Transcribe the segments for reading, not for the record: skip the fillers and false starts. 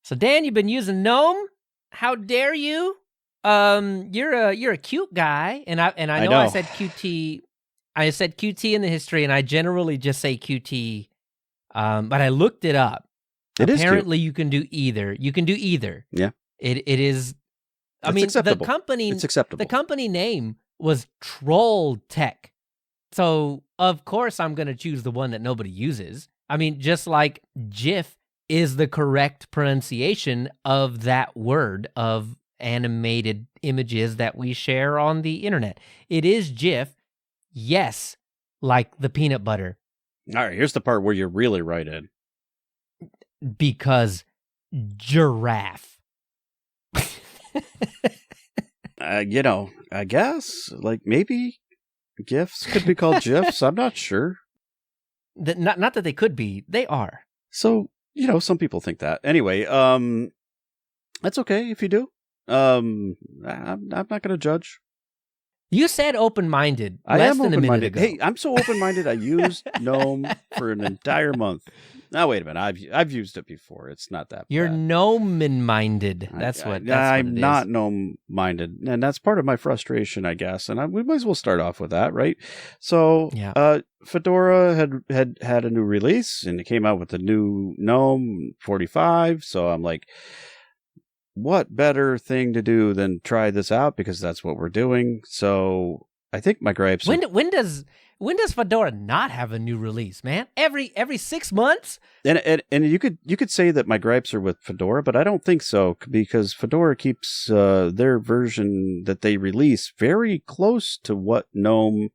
So Dan, you've been using Gnome? How dare you? You're a cute guy, and I know I said Qt. I said Qt in the history, and I generally just say Qt. But I looked it up. Apparently, you can do either. You can do either. Yeah. It is. I mean, acceptable. the company. It's acceptable. The company name was Troll Tech, so of course I'm going to choose the one that nobody uses. I mean, just like GIF is the correct pronunciation of that word of animated images that we share on the internet. It is GIF, yes, like the peanut butter. All right, here's the part where you're really right in. Because giraffe. I guess, like, maybe GIFs could be called GIFs. I'm not sure. Not that they could be. They are. So, some people think that. Anyway, that's okay if you do. I'm not going to judge. You said open-minded. I am open-minded. Ago. Hey, I'm so open-minded. I used Gnome for an entire month. Now wait a minute. I've used it before. It's not that. You're Gnome-minded. That's what. I'm not Gnome-minded, and that's part of my frustration, I guess. And we might as well start off with that, right? So, Fedora had a new release, and it came out with the new Gnome 45. So I'm like, what better thing to do than try this out, because that's what we're doing. So I think my gripes. When does Fedora not have a new release, man? Every 6 months? And you could say that my gripes are with Fedora, but I don't think so, because Fedora keeps their version that they release very close to what Gnome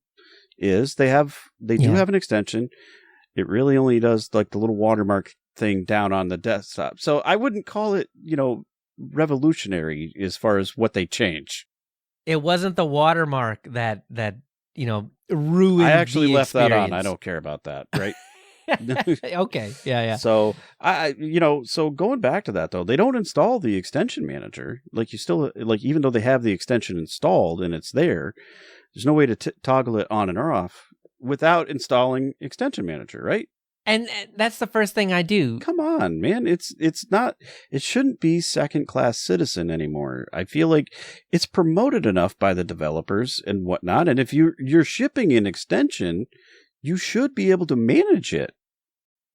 is. They do have an extension. It really only does like the little watermark thing down on the desktop. So I wouldn't call it, revolutionary as far as what they change. It wasn't the watermark that ruined. I actually the left that experience. on. I don't care about that, right? Okay, yeah. So so going back to that though, they don't install the extension manager. Like you still even though they have the extension installed and it's there's no way to toggle it on and off without installing extension manager, right? And that's the first thing I do. Come on, man. It's not, it shouldn't be second-class citizen anymore. I feel like it's promoted enough by the developers and whatnot. And if you're shipping an extension, you should be able to manage it.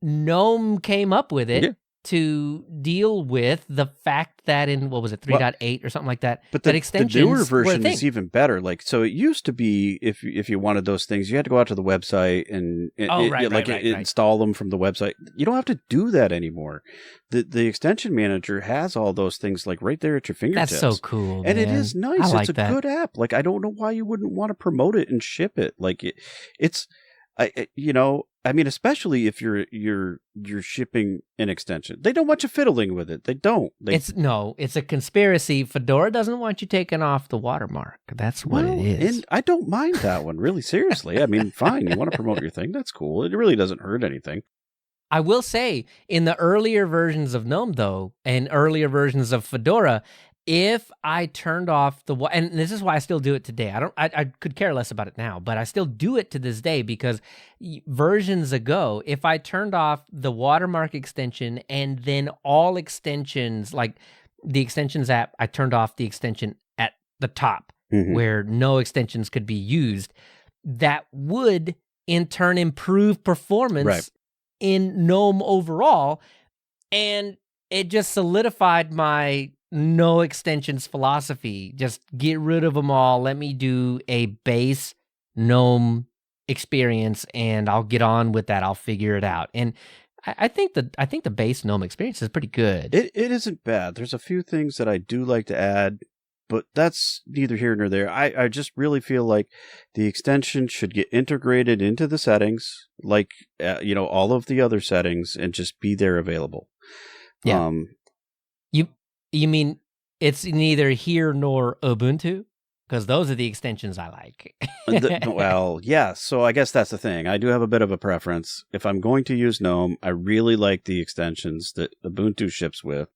Gnome came up with it to deal with the fact that in, 3.8 or something like that, but that the newer version is even better. Like, so it used to be, if you wanted those things, you had to go out to the website and install them from the website. You don't have to do that anymore. The extension manager has all those things like right there at your fingertips. That's so cool, and man. it is nice. It's a good app. Like, I don't know why you wouldn't want to promote it and ship it. Like especially if you're shipping an extension. They don't want you fiddling with it. They don't. It's a conspiracy. Fedora doesn't want you taking off the watermark. That's what it is. And I don't mind that one, really, seriously. I mean, fine, you want to promote your thing, that's cool. It really doesn't hurt anything. I will say, in the earlier versions of Gnome, though, and earlier versions of Fedora, if I turned off and this is why I still do it today. I could care less about it now, but I still do it to this day because versions ago, if I turned off the watermark extension and then all extensions, like the extensions app, I turned off the extension at the top where no extensions could be used. That would in turn improve performance in Gnome overall. And it just solidified my no extensions philosophy. Just get rid of them all. Let me do a base Gnome experience and I'll get on with that. I'll figure it out. And I think the base Gnome experience is pretty good. It isn't bad. There's a few things that I do like to add, but that's neither here nor there. I just really feel like the extension should get integrated into the settings, like all of the other settings, and just be there available. Yeah. You mean it's neither here nor Ubuntu? Because those are the extensions I like. Well, yeah. So I guess that's the thing. I do have a bit of a preference. If I'm going to use Gnome, I really like the extensions that Ubuntu ships with,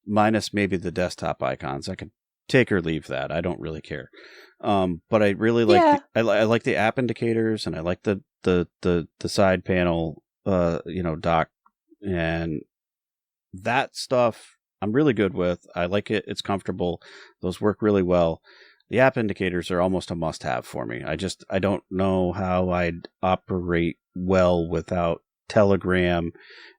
minus maybe the desktop icons. I could take or leave that. I don't really care. But I really like I like the app indicators, and I like the side panel dock, and that stuff I'm really good with. I like it. It's comfortable. Those work really well. The app indicators are almost a must-have for me. I don't know how I'd operate well without Telegram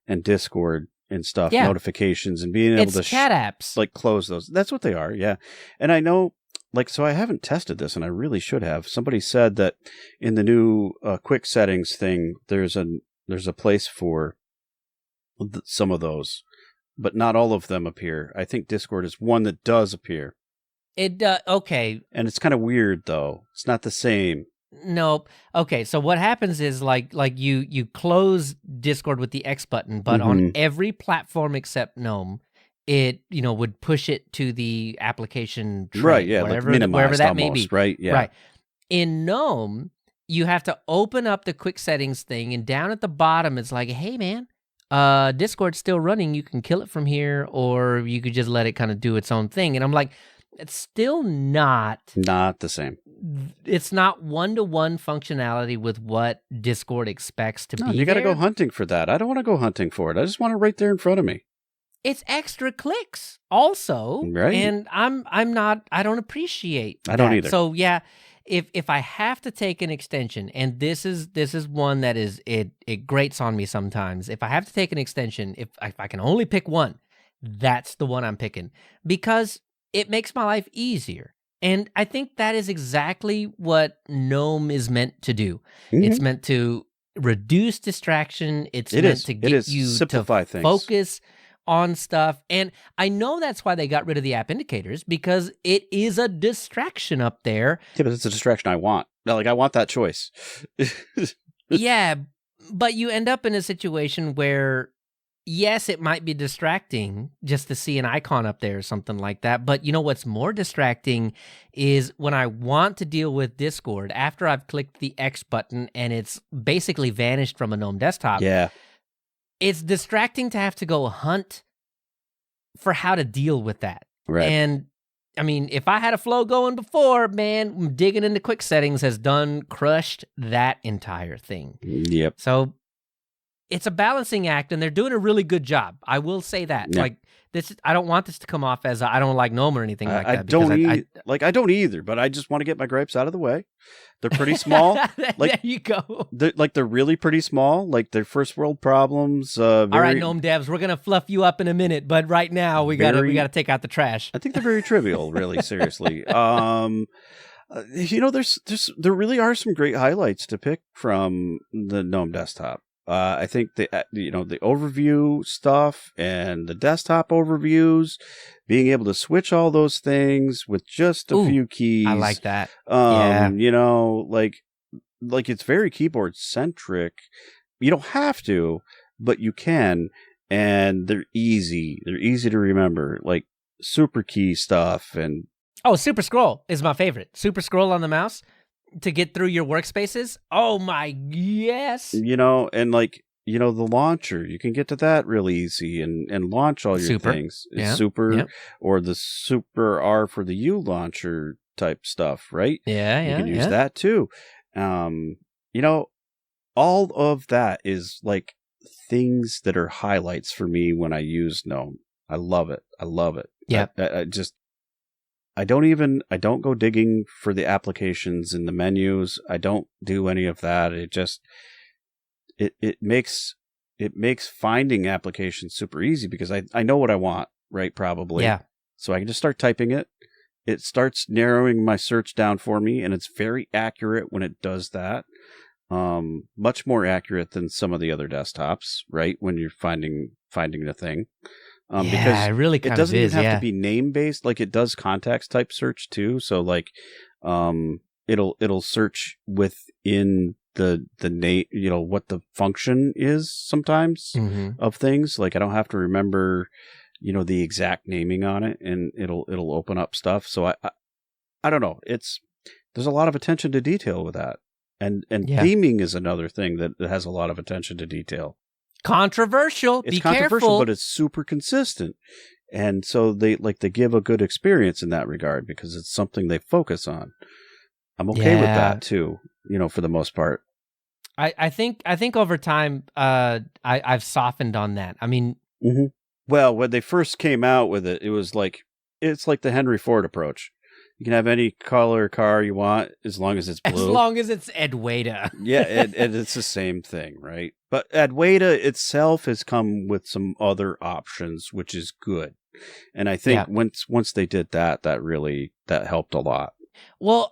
and Discord and stuff, Yeah. notifications, and being able It's to chat apps. like close those. That's what they are, yeah. And I know, like, so I haven't tested this, and I really should have. Somebody said that in the new quick settings thing, there's a place for some of those, but not all of them appear. I think Discord is one that does appear. It okay. And it's kind of weird, though. It's not the same. Nope. Okay, so what happens is like you close Discord with the X button, but on every platform except Gnome, it would push it to the application tray, Right, yeah, wherever, like minimized wherever that almost, may be. right? Yeah. Right. In Gnome, you have to open up the quick settings thing, and down at the bottom it's like, hey man, Discord's still running. You can kill it from here, or you could just let it kind of do its own thing. And I'm like, it's still not the same. It's not one-to-one functionality with what Discord expects to be. You got to go hunting for that. I don't want to go hunting for it. I just want it right there in front of me. It's extra clicks also, right? And I don't appreciate that. I don't either. So yeah, if I have to take an extension, and this is one that is it grates on me sometimes. If I have to take an extension, if I can only pick one, that's the one I'm picking, because it makes my life easier. And I think that is exactly what Gnome is meant to do. It's meant to reduce distraction. It's meant to get you simplify to things. Focus on stuff. And I know that's why they got rid of the app indicators, because it is a distraction up there. Yeah, but it's a distraction I want. Like, I want that choice. Yeah, but you end up in a situation where, yes, it might be distracting just to see an icon up there or something like that. But you know what's more distracting is when I want to deal with Discord after I've clicked the X button and it's basically vanished from a Gnome desktop. Yeah. It's distracting to have to go hunt for how to deal with that. Right. And I mean, if I had a flow going before, man, digging into quick settings has crushed that entire thing. Yep. So it's a balancing act, and they're doing a really good job. I will say that. Yeah. Like this, I don't want this to come off as I don't like Gnome or anything like that. I don't either, but I just want to get my gripes out of the way. They're pretty small. There you go. They're really pretty small. Like, they're first world problems. All right, Gnome devs, we're gonna fluff you up in a minute, but right now we gotta take out the trash. I think they're very trivial, really. Seriously. There really are some great highlights to pick from the Gnome desktop. I think the overview stuff and the desktop overviews, being able to switch all those things with just a few keys. I like that. Like it's very keyboard centric. You don't have to, but you can, and they're easy. They're easy to remember, like super key stuff. And super scroll is my favorite. Super scroll on the mouse to get through your workspaces. Oh my, yes. And the launcher, you can get to that really easy and launch all your things. Super, or the Super R for the U launcher type stuff, right? Yeah, you can use that too. All of that is like things that are highlights for me when I use Gnome. I love it. Yeah. I don't go digging for the applications in the menus. I don't do any of that. It makes finding applications super easy, because I know what I want, right? Probably. Yeah. So I can just start typing it. It starts narrowing my search down for me, and it's very accurate when it does that. Much more accurate than some of the other desktops, right? When you're finding the thing. Because it really it doesn't even have to be name based. Like, it does context type search too. So like, it'll search within the name, what the function is sometimes of things. Like, I don't have to remember, the exact naming on it, and it'll open up stuff. So I don't know. There's a lot of attention to detail with that. And theming is another thing that has a lot of attention to detail. Controversial. It's Be controversial, careful. but it's super consistent. And so they give a good experience in that regard, because it's something they focus on. I'm okay with that too, for the most part. I think over time, I've softened on that. I mean, Well, when they first came out with it, it was like, it's like the Henry Ford approach. You can have any color car you want as long as it's blue. As long as it's Advait. Yeah, and it's the same thing, right? But Advait itself has come with some other options, which is good. And I think once they did that, that helped a lot. Well,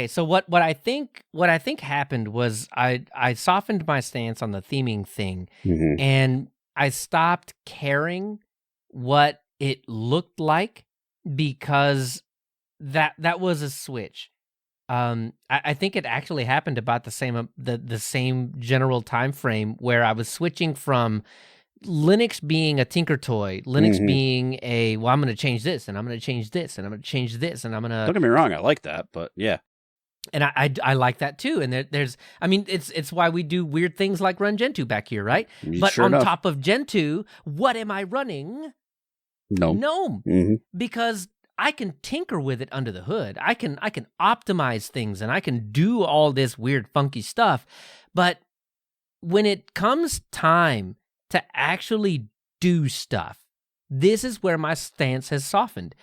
so what I think happened was I softened my stance on the theming thing, and I stopped caring what it looked like because that was a switch. I think it actually happened about the same general time frame where I was switching from Linux being a tinker toy, Linux being I'm going to change this, and I'm going to change this, and I'm going to change this, and I'm going to... Don't get me wrong, I like that, but yeah. And I like that too. And there's, I mean, it's why we do weird things like run Gentoo back here, right? But sure on enough. top of Gentoo, what am I running? Gnome. Because I can tinker with it under the hood. I can optimize things, and I can do all this weird, funky stuff. But when it comes time to actually do stuff, this is where my stance has softened.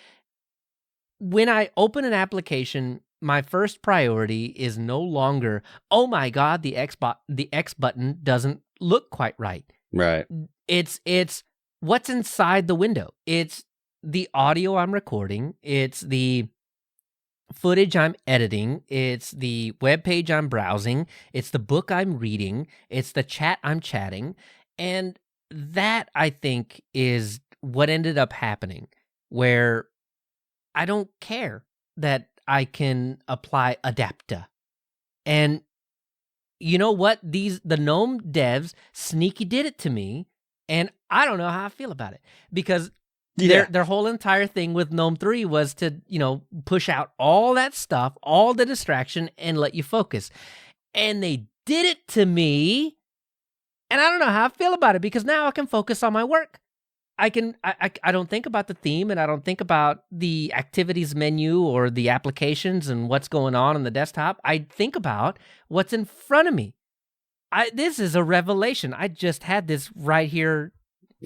When I open an application, my first priority is no longer, oh my God, the X button doesn't look quite right. Right. It's what's inside the window. It's the audio I'm recording. It's the footage I'm editing. It's the web page I'm browsing. It's the book I'm reading. It's the chat I'm chatting. And that, I think, is what ended up happening, where I don't care that I can apply adapter. And you know what? The GNOME devs sneaky did it to me, and I don't know how I feel about it, because their whole entire thing with GNOME 3 was to, push out all that stuff, all the distraction, and let you focus. And they did it to me, and I don't know how I feel about it, because now I can focus on my work. I don't think about the theme, and I don't think about the activities menu or the applications and what's going on the desktop. I think about what's in front of me. This is a revelation. I just had this right here.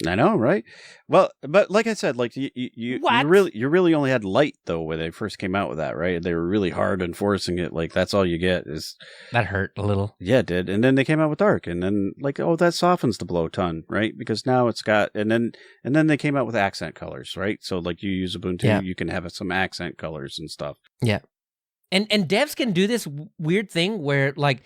I know, right? Well, but like I said, like you really only had light though when they first came out with that, right? They were really hard enforcing it. Like that's all you get is that hurt a little. Yeah, it did. And then they came out with dark, and then like, oh, that softens the blow ton, right? Because now it's got, and then they came out with accent colors, right? So like you use Ubuntu, you can have some accent colors and stuff. Yeah, and devs can do this weird thing where like.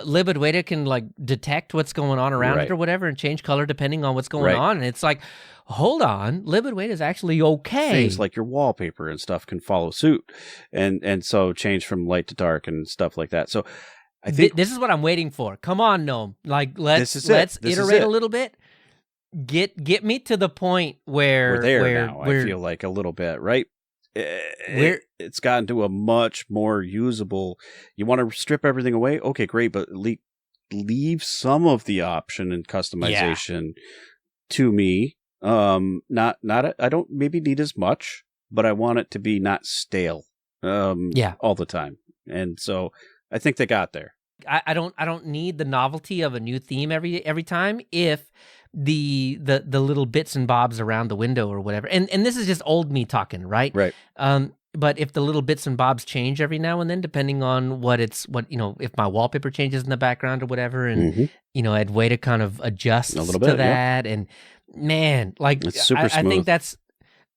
Livet can like detect what's going on around it or whatever and change color depending on what's going on. And it's like, hold on, Livet is actually okay. Things like your wallpaper and stuff can follow suit. And so change from light to dark and stuff like that. So I think this is what I'm waiting for. Come on, Gnome. Like let's iterate a little bit. Get me to the point where we're there now, I feel like a little bit, right? It's gotten to a much more usable. You want to strip everything away? Okay, great, but leave some of the option and customization to me. I don't maybe need as much, but I want it to be not stale. All the time, and so I think they got there. I don't need the novelty of a new theme every time if the little bits and bobs around the window or whatever. And this is just old me talking, right? Right. But if the little bits and bobs change every now and then, depending on if my wallpaper changes in the background or whatever, and Advait kind of adjusts a little bit to that, and man, like it's super smooth. I think that's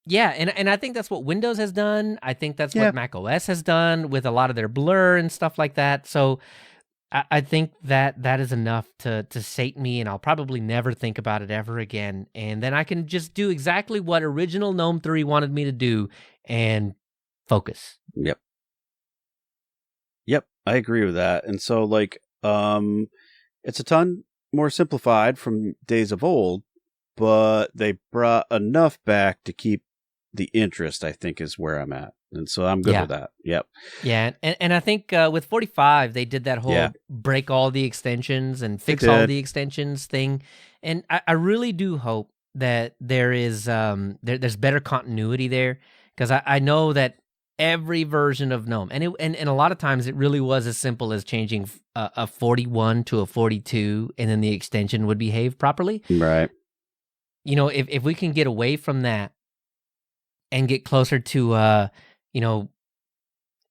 and I think that's what Windows has done. I think that's what Mac OS has done with a lot of their blur and stuff like that. So I think that is enough to sate me, and I'll probably never think about it ever again. And then I can just do exactly what original GNOME 3 wanted me to do and focus. Yep, I agree with that. And so, like, it's a ton more simplified from days of old, but they brought enough back to keep the interest, I think, is where I'm at. And so I'm good with that. Yep. Yeah. And I think with 45, they did that whole break all the extensions and fix all the extensions thing. And I really do hope that there is there's better continuity there, because I know that every version of GNOME, and a lot of times it really was as simple as changing a 41 to a 42, and then the extension would behave properly. Right. if we can get away from that and get closer to,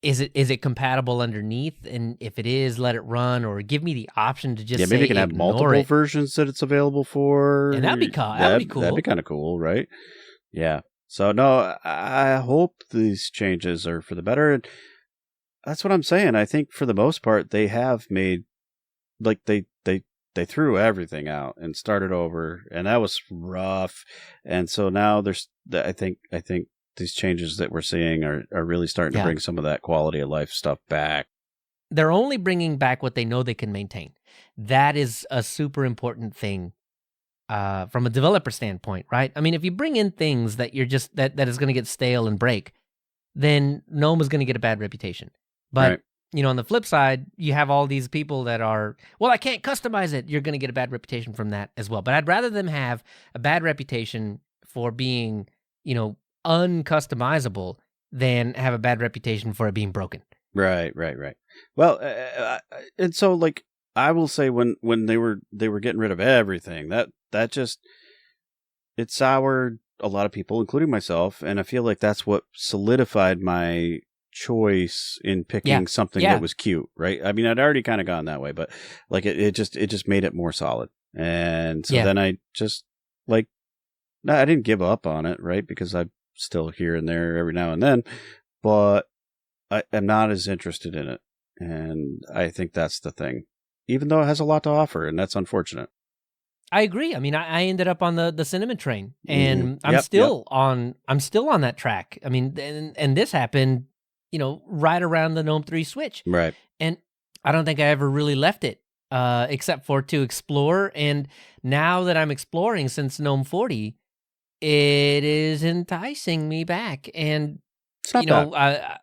is it compatible underneath? And if it is, let it run, or give me the option to just maybe say you can have ignore multiple it. versions that it's available for. And that'd be cool. That'd be cool. That'd be kind of cool, right? Yeah. So no, I hope these changes are for the better. And that's what I'm saying. I think for the most part, they have made, like, they threw everything out and started over, and that was rough. And so now I think these changes that we're seeing are really starting to bring some of that quality of life stuff back. They're only bringing back what they know they can maintain. That is a super important thing from a developer standpoint, right? I mean, if you bring in things that you're just that is going to get stale and break, then Gnome is going to get a bad reputation. But on the flip side, you have all these people that are, well, I can't customize it. You're going to get a bad reputation from that as well. But I'd rather them have a bad reputation for being, uncustomizable than have a bad reputation for it being broken. Right. Well, and so, like, I will say when they were getting rid of everything, that just, it soured a lot of people, including myself, and I feel like that's what solidified my choice in picking something that was cute, right? I mean, I'd already kind of gone that way, but like it just made it more solid. And so then I just, like, no, I didn't give up on it, right? Because I'm still here and there every now and then, but I am not as interested in it. And I think that's the thing, even though it has a lot to offer, and that's unfortunate. I agree. I mean, I ended up on the cinnamon train, and I'm still on that track. I mean, and this happened, right around the GNOME 3 switch. Right. And I don't think I ever really left it, except for to explore. And now that I'm exploring since GNOME 40, it is enticing me back. And, I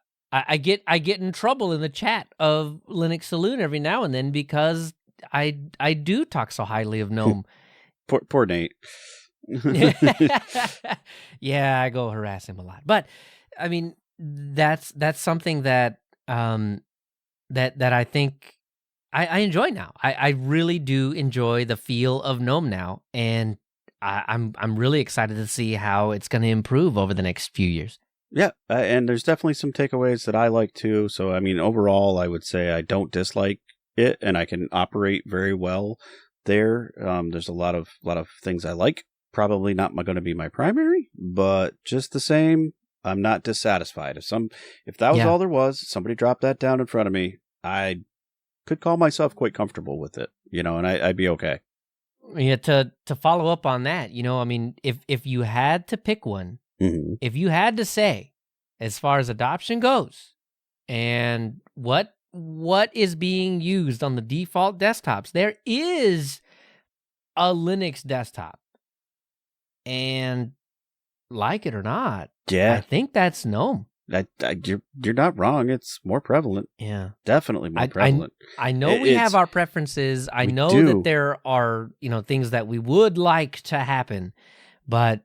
get in trouble in the chat of Linux Saloon every now and then because I do talk so highly of GNOME. Poor Nate. Yeah, I go harass him a lot. But I mean, that's something that that I think I enjoy now. I really do enjoy the feel of GNOME now, and I'm really excited to see how it's going to improve over the next few years. Yeah, and there's definitely some takeaways that I like too. So I mean, overall, I would say I don't dislike it, and I can operate very well there. There's a lot of things I like. Probably not going to be my primary, but just the same, I'm not dissatisfied. If that was all there was, somebody dropped that down in front of me, I could call myself quite comfortable with it, and I'd be okay. Yeah, to follow up on that, I mean, if you had to pick one, if you had to say, as far as adoption goes, and what is being used on the default desktops, there is a Linux desktop, and like it or not, I think that's GNOME. You're not wrong. It's more prevalent. Yeah, definitely more prevalent. I know we have our preferences. I know that there are things that we would like to happen, but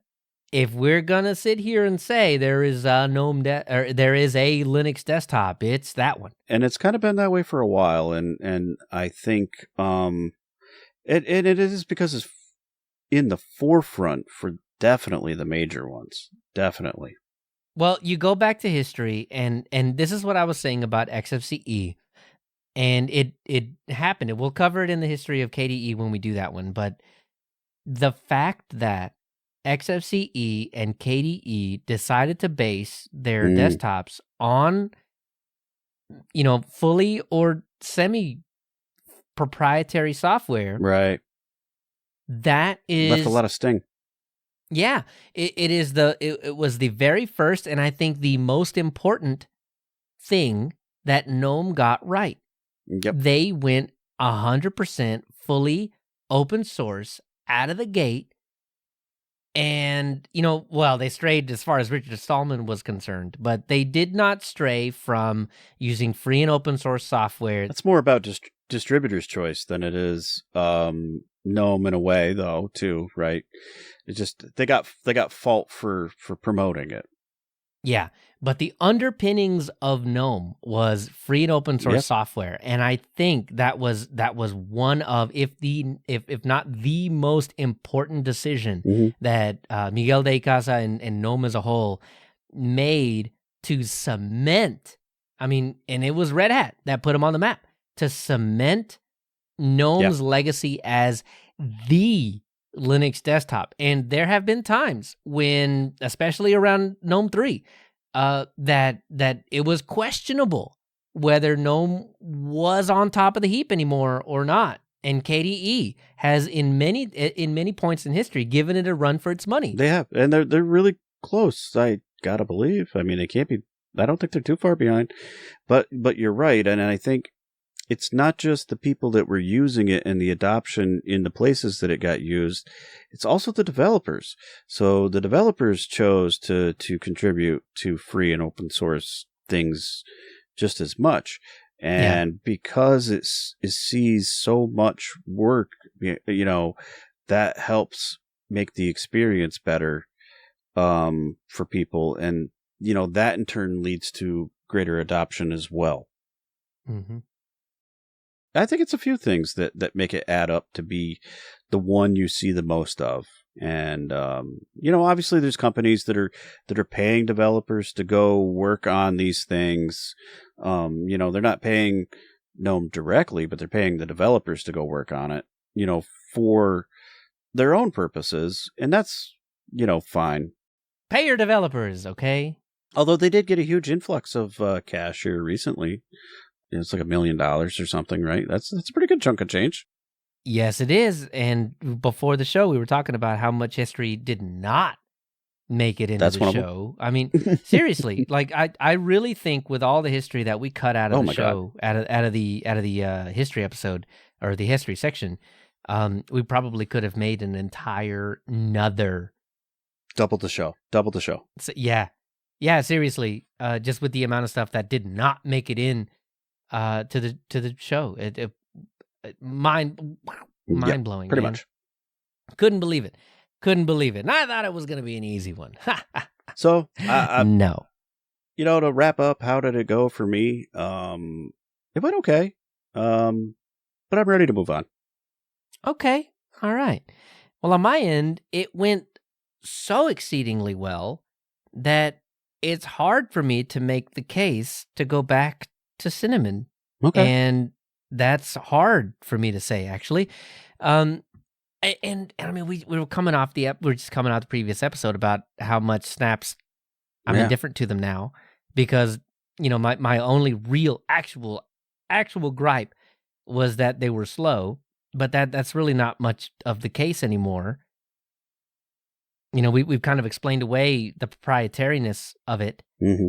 if we're gonna sit here and say there is a GNOME or there is a Linux desktop, it's that one. And it's kind of been that way for a while, and I think it is because it's in the forefront for definitely the major ones. Definitely. Well, you go back to history, and this is what I was saying about XFCE, and it happened. We'll cover it in the history of KDE when we do that one, but the fact that XFCE and KDE decided to base their desktops on, fully or semi-proprietary software. Right. That is... left a lot of sting. Yeah. It was the very first, and I think the most important thing that GNOME got right. Yep. They went 100% fully open source out of the gate. And, they strayed as far as Richard Stallman was concerned, but they did not stray from using free and open source software. It's more about distributor's choice than it is GNOME in a way, though, too, right? It just they got fault for promoting it. Yeah, but the underpinnings of GNOME was free and open source Yep. software, and I think that was one of, if not the most important decision Mhm. that Miguel de Icaza and GNOME as a whole made to cement. I mean, and it was Red Hat that put them on the map to cement GNOME's legacy as the Linux desktop. And there have been times when, especially around GNOME 3, that it was questionable whether GNOME was on top of the heap anymore or not. And KDE has in many points in history given it a run for its money. They have, and they're really close. I gotta believe. I mean, it can't be. I don't think they're too far behind. But you're right, and I think it's not just the people that were using it and the adoption in the places that it got used. It's also the developers. So the developers chose to contribute to free and open source things just as much. And because it sees so much work, that helps make the experience better for people. And, that in turn leads to greater adoption as well. Mm-hmm. I think it's a few things that make it add up to be the one you see the most of. And, obviously there's companies that are paying developers to go work on these things. They're not paying GNOME directly, but they're paying the developers to go work on it, for their own purposes. And that's, fine. Pay your developers, okay? Although they did get a huge influx of cash here recently. It's like $1 million or something, right? That's a pretty good chunk of change. Yes, it is. And before the show, we were talking about how much history did not make it into the show. I mean, seriously, like I really think with all the history that we cut out of the show, out of the history episode or the history section, we probably could have made an entire another double the show. So, yeah, seriously, just with the amount of stuff that did not make it in to the show, it mind blowing. Pretty much. Couldn't believe it. And I thought it was going to be an easy one. So no. To wrap up, how did it go for me? It went okay, but I'm ready to move on. Okay, all right. Well, on my end, it went so exceedingly well that it's hard for me to make the case to go back to Cinnamon. Okay. And that's hard for me to say, actually. And I mean, we were coming off we're just coming out the previous episode about how much snaps I'm indifferent to them now because, my only real actual gripe was that they were slow, but that's really not much of the case anymore. We've kind of explained away the proprietariness of it. Mm-hmm.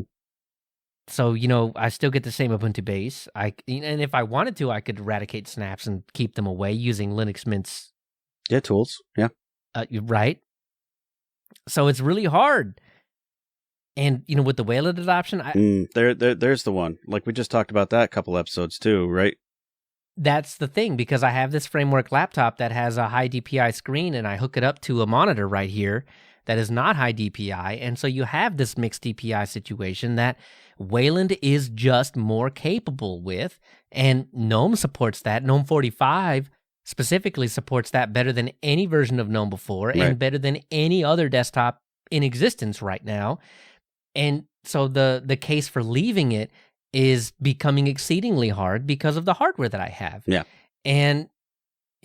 So, I still get the same Ubuntu base. And if I wanted to, I could eradicate snaps and keep them away using Linux Mint's tools. Yeah. Right. So it's really hard. And, with the Wayland adoption, there's the one. Like we just talked about that a couple episodes too, right? That's the thing, because I have this framework laptop that has a high DPI screen and I hook it up to a monitor right here that is not high DPI. And so you have this mixed DPI situation that Wayland is just more capable with. And GNOME supports that. GNOME 45 specifically supports that better than any version of GNOME before and better than any other desktop in existence right now. And so the case for leaving it is becoming exceedingly hard because of the hardware that I have. Yeah. And,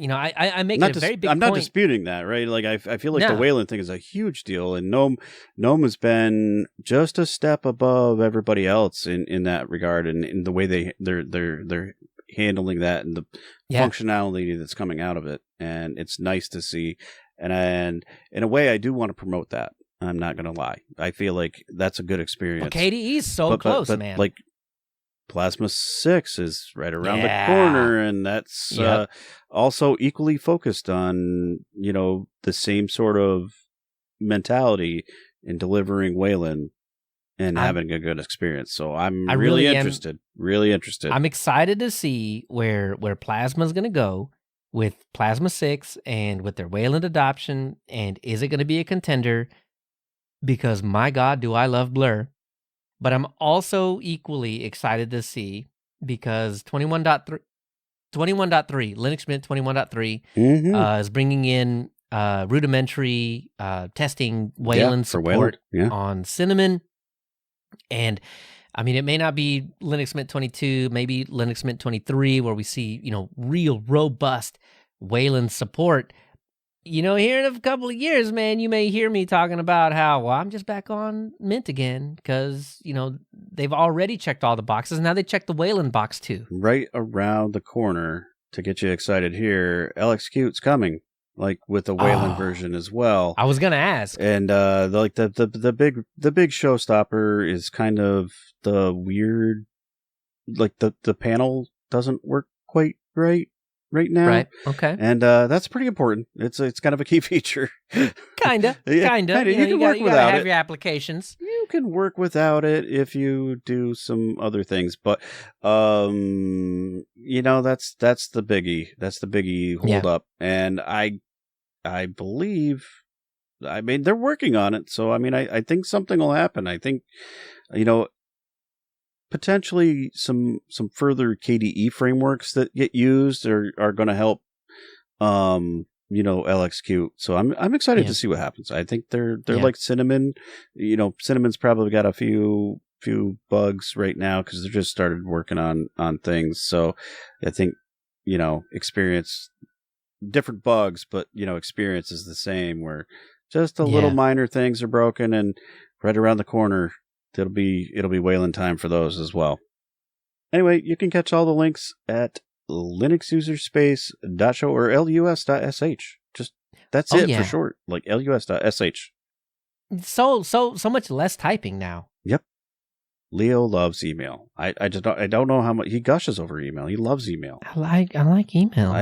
I make it a very big I'm point. not disputing that, right? Like, I feel like the Wayland thing is a huge deal, and GNOME has been just a step above everybody else in that regard, and in the way they're handling that and the functionality that's coming out of it. And it's nice to see. And in a way, I do want to promote that. I'm not going to lie. I feel like that's a good experience. Well, KDE's so close, man. Like, Plasma 6 is right around the corner, and that's also equally focused on, the same sort of mentality in delivering Wayland and having a good experience. So I'm really interested. Really interested. I'm excited to see where Plasma's going to go with Plasma 6 and with their Wayland adoption, and is it going to be a contender? Because my God, do I love Blur. But I'm also equally excited to see, because 21.3, Linux Mint 21.3 is bringing in rudimentary testing Wayland for support Wayland. on Cinnamon. And I mean, it may not be Linux Mint 22, maybe Linux Mint 23, where we see, real robust Wayland support. Here in a couple of years, man, you may hear me talking about how, well, I'm just back on Mint again because, they've already checked all the boxes. Now they check the Wayland box too. Right around the corner, to get you excited here, LXQt's coming, like with a Wayland version as well. I was gonna ask. And the big showstopper is kind of the weird, like the panel doesn't work quite right now. Right. Okay. And that's pretty important. It's kind of a key feature. Kinda. You can work without it. Have your applications. You can work without it if you do some other things, but that's the biggie. That's the biggie hold up. And I believe, they're working on it. So I think something will happen. I think potentially some further KDE frameworks that get used are going to help LXQt. So I'm excited to see what happens. I think they're like Cinnamon. Cinnamon's probably got a few bugs right now because they just started working on things. So I think experience different bugs, but experience is the same, where just a little minor things are broken, and right around the corner it'll be Wayland time for those as well. Anyway, you can catch all the links at linuxuserspace.show or lus.sh. Just that's it for short, like lus.sh. So much less typing now. Yep. Leo loves email. I don't know how much he gushes over email. He loves email. I like email.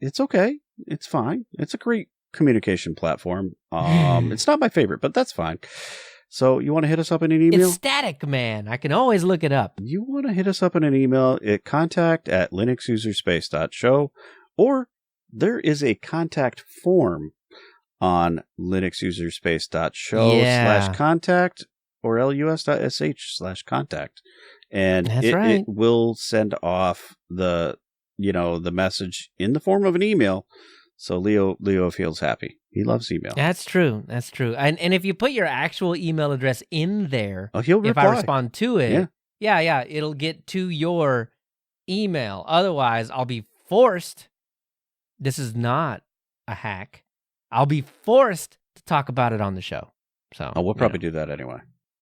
It's okay. It's fine. It's a great communication platform. It's not my favorite, but that's fine. So you want to hit us up in an email? It's static, man. I can always look it up. You want to hit us up in an email at contact@linuxuserspace.show, or there is a contact form on linuxuserspace.show/contact or lus.sh/contact. And it will send off the message in the form of an email. So Leo feels happy. He loves email. That's true. And if you put your actual email address in there, he'll reply. If I respond to it, it'll get to your email. Otherwise, I'll be forced. This is not a hack. I'll be forced to talk about it on the show. So we'll probably do that anyway.